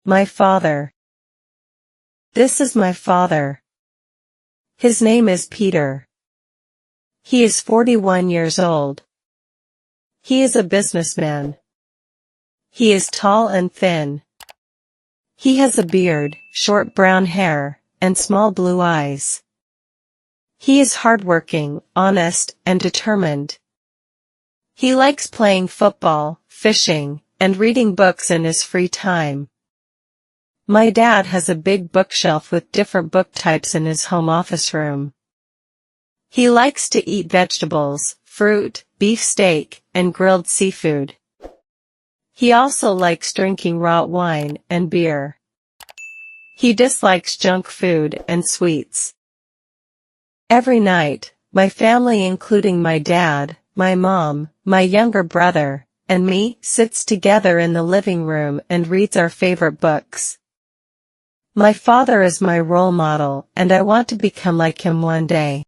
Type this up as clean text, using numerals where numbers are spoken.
My father. This is my father. His name is Peter. He is 41 years old. He is a businessman. He is tall and thin. He has a beard, short brown hair, and small blue eyes. He is hardworking, honest, and determined. He likes playing football, fishing, and reading books in his free time. My dad has a big bookshelf with different book types in his home office room. He likes to eat vegetables, fruit, beef steak, and grilled seafood. He also likes drinking raw wine and beer. He dislikes junk food and sweets. Every night, my family, including my dad, my mom, my younger brother, and me, sits together in the living room and reads our favorite books. My father is my role model, and I want to become like him one day.